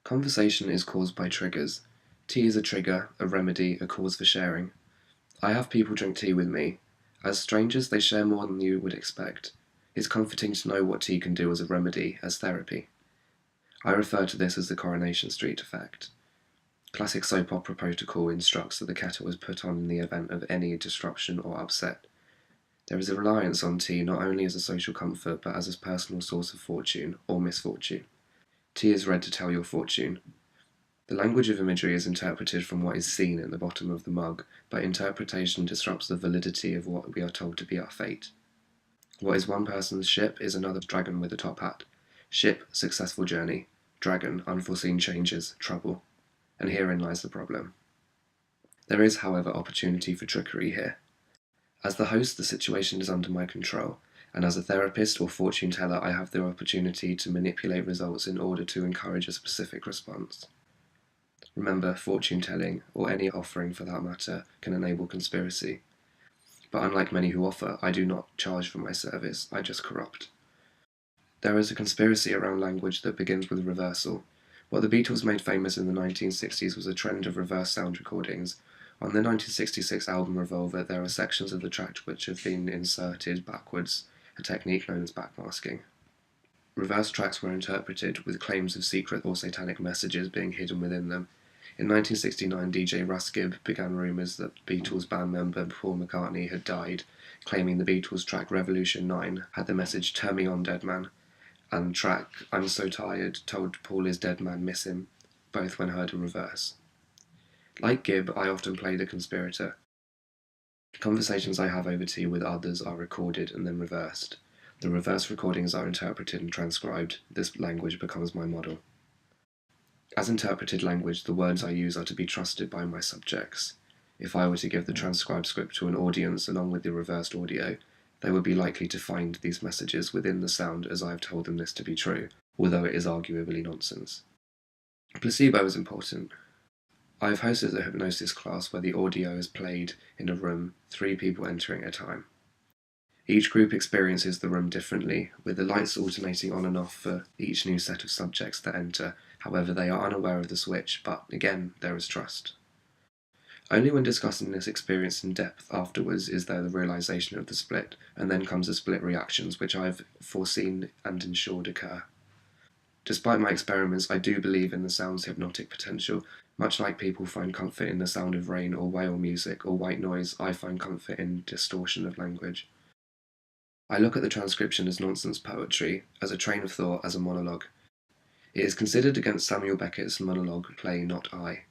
Conversation is caused by triggers. Tea is a trigger, a remedy, a cause for sharing. I have people drink tea with me. As strangers, they share more than you would expect. It's comforting to know what tea can do as a remedy, as therapy. I refer to this as the Coronation Street effect. Classic soap opera protocol instructs that the kettle is put on in the event of any disruption or upset. There is a reliance on tea not only as a social comfort but as a personal source of fortune or misfortune. Tea is read to tell your fortune. The language of imagery is interpreted from what is seen at the bottom of the mug, but interpretation disrupts the validity of what we are told to be our fate. What is one person's ship is another dragon with a top hat. Ship, successful journey. Dragon, unforeseen changes, trouble. And herein lies the problem. There is, however, opportunity for trickery here. As the host, the situation is under my control, and as a therapist or fortune teller, I have the opportunity to manipulate results in order to encourage a specific response. Remember, fortune telling, or any offering for that matter, can enable conspiracy. But unlike many who offer, I do not charge for my service, I just corrupt. There is a conspiracy around language that begins with reversal. What the Beatles made famous in the 1960s was a trend of reverse sound recordings. On the 1966 album Revolver, there are sections of the track which have been inserted backwards, a technique known as backmasking. Reverse tracks were interpreted with claims of secret or satanic messages being hidden within them. In 1969, DJ Russ Gibb began rumours that Beatles band member Paul McCartney had died, claiming the Beatles track Revolution 9 had the message "Turn me on, dead man," and track "I'm so tired" told Paul his dead man miss him, both when heard in reverse. Like Gibb, I often play the conspirator. Conversations I have over tea with others are recorded and then reversed. The reverse recordings are interpreted and transcribed. This language becomes my model. As interpreted language, the words I use are to be trusted by my subjects. If I were to give the transcribed script to an audience along with the reversed audio, they would be likely to find these messages within the sound as I have told them this to be true, although it is arguably nonsense. Placebo is important. I have hosted a hypnosis class where the audio is played in a room, 3 people entering at a time. Each group experiences the room differently, with the lights alternating on and off for each new set of subjects that enter. However, they are unaware of the switch, but again, there is trust. Only when discussing this experience in depth afterwards is there the realization of the split, and then comes the split reactions, which I have foreseen and ensured occur. Despite my experiments, I do believe in the sound's hypnotic potential. Much like people find comfort in the sound of rain or whale music or white noise, I find comfort in distortion of language. I look at the transcription as nonsense poetry, as a train of thought, as a monologue. It is considered against Samuel Beckett's monologue play Not I.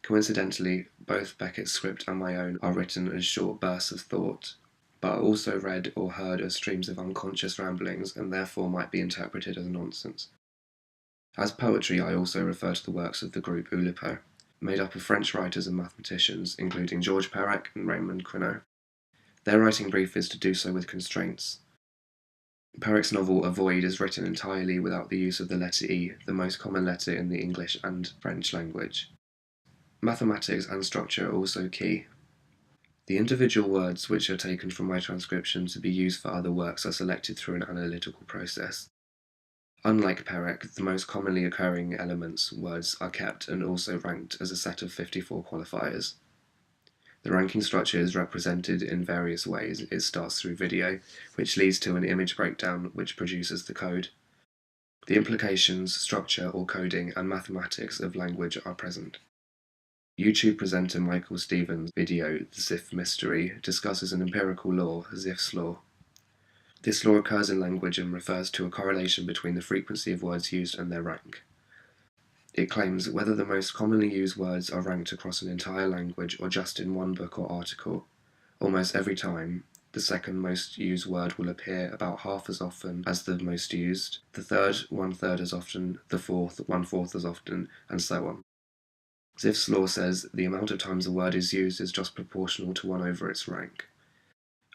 Coincidentally, both Beckett's script and my own are written as short bursts of thought, but are also read or heard as streams of unconscious ramblings and therefore might be interpreted as nonsense. As poetry, I also refer to the works of the group Oulipo, made up of French writers and mathematicians, including Georges Perec and Raymond Queneau. Their writing brief is to do so with constraints. Perec's novel A Void is written entirely without the use of the letter E, the most common letter in the English and French language. Mathematics and structure are also key. The individual words which are taken from my transcription to be used for other works are selected through an analytical process. Unlike Perec, the most commonly occurring elements, words, are kept and also ranked as a set of 54 qualifiers. The ranking structure is represented in various ways. It starts through video, which leads to an image breakdown which produces the code. The implications, structure or coding, and mathematics of language are present. YouTube presenter Michael Stevens' video, The Zipf Mystery, discusses an empirical law, Zipf's law. This law occurs in language and refers to a correlation between the frequency of words used and their rank. It claims whether the most commonly used words are ranked across an entire language or just in one book or article. Almost every time, the second most used word will appear about half as often as the most used, the third 1/3 as often, the fourth 1/4 as often, and so on. Zipf's law says the amount of times a word is used is just proportional to 1 over its rank.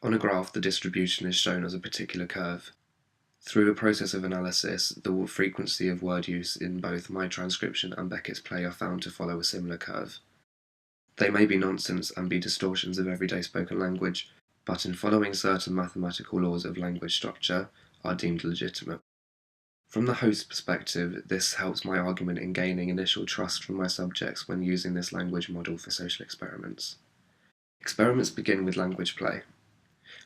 On a graph, the distribution is shown as a particular curve. Through a process of analysis, the frequency of word use in both my transcription and Beckett's play are found to follow a similar curve. They may be nonsense and be distortions of everyday spoken language, but in following certain mathematical laws of language structure, are deemed legitimate. From the host's perspective, this helps my argument in gaining initial trust from my subjects when using this language model for social experiments. Experiments begin with language play.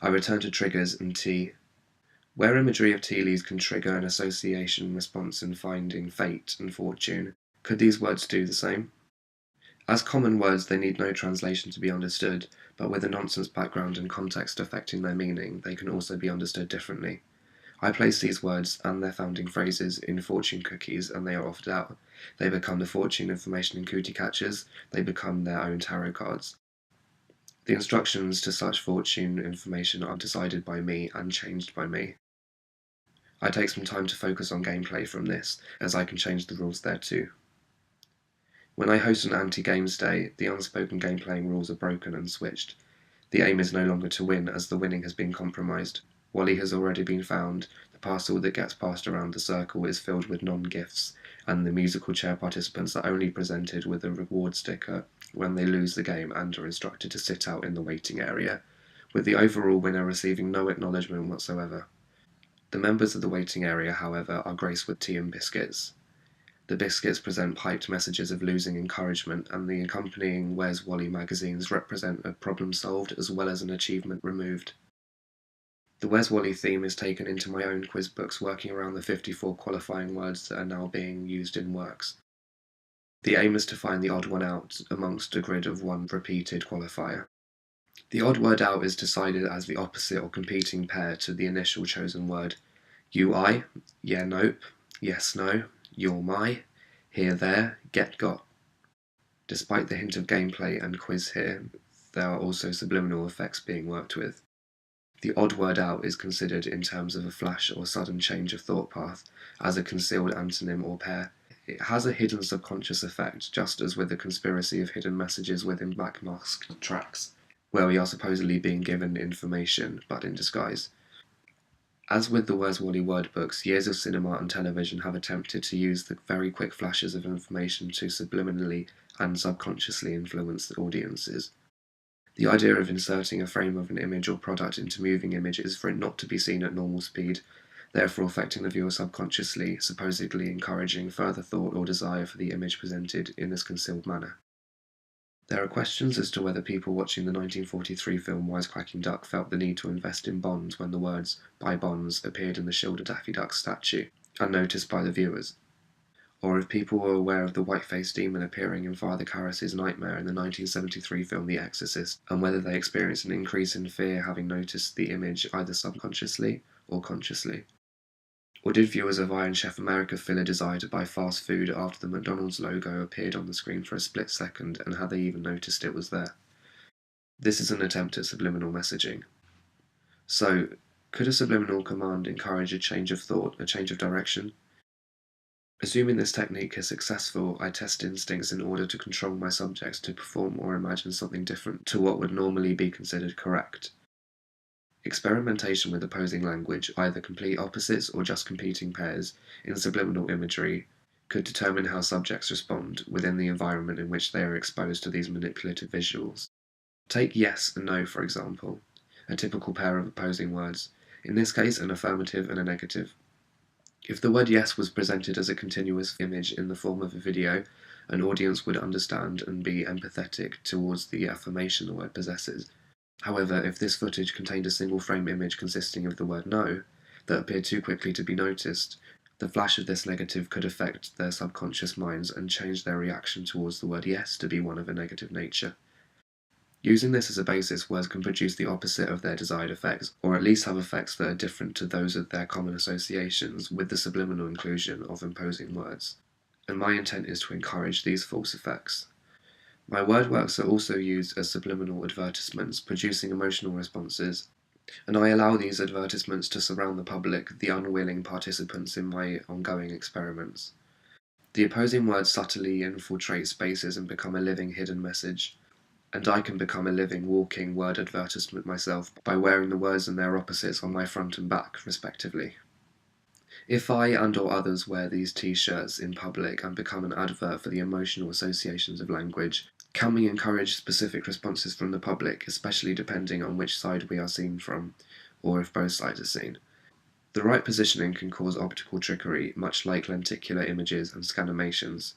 I return to triggers and tea. Where imagery of tea leaves can trigger an association response in finding fate and fortune, could these words do the same? As common words, they need no translation to be understood, but with a nonsense background and context affecting their meaning, they can also be understood differently. I place these words and their founding phrases in fortune cookies and they are offered out. They become the fortune information in cookie catchers, they become their own tarot cards. The instructions to such fortune information are decided by me and changed by me. I take some time to focus on gameplay from this, as I can change the rules there too. When I host an anti-games day, the unspoken game playing rules are broken and switched. The aim is no longer to win, as the winning has been compromised. Wally has already been found, the parcel that gets passed around the circle is filled with non-gifts, and the musical chair participants are only presented with a reward sticker when they lose the game and are instructed to sit out in the waiting area, with the overall winner receiving no acknowledgement whatsoever. The members of the waiting area, however, are graced with tea and biscuits. The biscuits present piped messages of losing encouragement, and the accompanying Where's Wally magazines represent a problem solved as well as an achievement removed. The Where's Wally theme is taken into my own quiz books, working around the 54 qualifying words that are now being used in works. The aim is to find the odd one out amongst a grid of one repeated qualifier. The odd word out is decided as the opposite or competing pair to the initial chosen word. You, I, yeah, nope, yes, no, you're my, here, there, get, got. Despite the hint of gameplay and quiz here, there are also subliminal effects being worked with. The odd word out is considered in terms of a flash or sudden change of thought path, as a concealed antonym or pair. It has a hidden subconscious effect, just as with the conspiracy of hidden messages within backmasked tracks, where we are supposedly being given information, but in disguise. As with the Where's Wally word books, years of cinema and television have attempted to use the very quick flashes of information to subliminally and subconsciously influence the audiences. The idea of inserting a frame of an image or product into moving image is for it not to be seen at normal speed, therefore affecting the viewer subconsciously, supposedly encouraging further thought or desire for the image presented in this concealed manner. There are questions as to whether people watching the 1943 film Wisecracking Duck felt the need to invest in bonds when the words "buy bonds" appeared in the shielded Daffy Duck statue, unnoticed by the viewers. Or if people were aware of the white-faced demon appearing in Father Karras's nightmare in the 1973 film The Exorcist, and whether they experienced an increase in fear having noticed the image either subconsciously or consciously. Or did viewers of Iron Chef America feel a desire to buy fast food after the McDonald's logo appeared on the screen for a split second, and had they even noticed it was there? This is an attempt at subliminal messaging. So, could a subliminal command encourage a change of thought, a change of direction? Assuming this technique is successful, I test instincts in order to control my subjects to perform or imagine something different to what would normally be considered correct. Experimentation with opposing language, either complete opposites or just competing pairs, in subliminal imagery, could determine how subjects respond within the environment in which they are exposed to these manipulative visuals. Take yes and no, for example, a typical pair of opposing words, in this case an affirmative and a negative. If the word yes was presented as a continuous image in the form of a video, an audience would understand and be empathetic towards the affirmation the word possesses. However, if this footage contained a single frame image consisting of the word no, that appeared too quickly to be noticed, the flash of this negative could affect their subconscious minds and change their reaction towards the word yes to be one of a negative nature. Using this as a basis, words can produce the opposite of their desired effects, or at least have effects that are different to those of their common associations with the subliminal inclusion of imposing words. And my intent is to encourage these false effects. My word works are also used as subliminal advertisements, producing emotional responses, and I allow these advertisements to surround the public, the unwilling participants in my ongoing experiments. The opposing words subtly infiltrate spaces and become a living hidden message. And I can become a living, walking word advertisement myself by wearing the words and their opposites on my front and back, respectively. If I and/or others wear these t-shirts in public and become an advert for the emotional associations of language, can we encourage specific responses from the public, especially depending on which side we are seen from, or if both sides are seen? The right positioning can cause optical trickery, much like lenticular images and scanimations,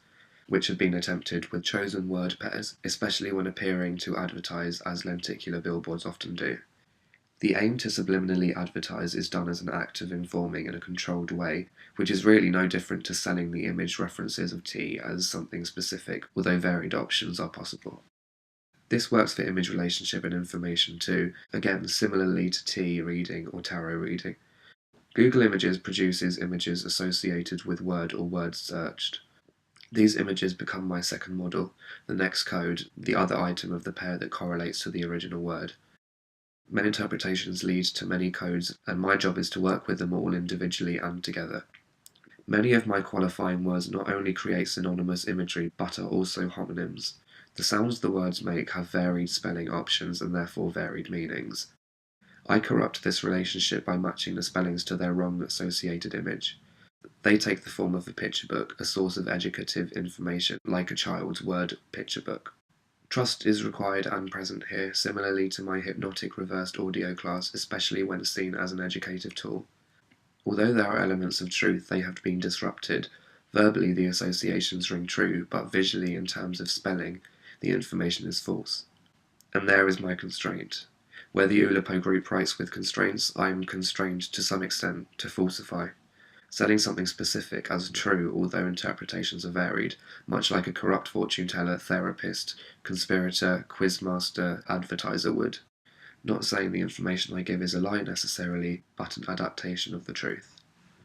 which have been attempted with chosen word pairs, especially when appearing to advertise as lenticular billboards often do. The aim to subliminally advertise is done as an act of informing in a controlled way, which is really no different to selling the image references of tea as something specific, although varied options are possible. This works for image relationship and information too, again similarly to tea reading or tarot reading. Google Images produces images associated with word or words searched. These images become my second model, the next code, the other item of the pair that correlates to the original word. Many interpretations lead to many codes, and my job is to work with them all individually and together. Many of my qualifying words not only create synonymous imagery, but are also homonyms. The sounds the words make have varied spelling options and therefore varied meanings. I corrupt this relationship by matching the spellings to their wrong associated image. They take the form of a picture book, a source of educative information, like a child's word picture book. Trust is required and present here, similarly to my hypnotic reversed audio class, especially when seen as an educative tool. Although there are elements of truth, they have been disrupted. Verbally, the associations ring true, but visually, in terms of spelling, the information is false. And there is my constraint. Where the Oulipo group writes with constraints, I am constrained to some extent to falsify, setting something specific as true, although interpretations are varied, much like a corrupt fortune teller, therapist, conspirator, quizmaster, advertiser would. Not saying the information I give is a lie necessarily, but an adaptation of the truth.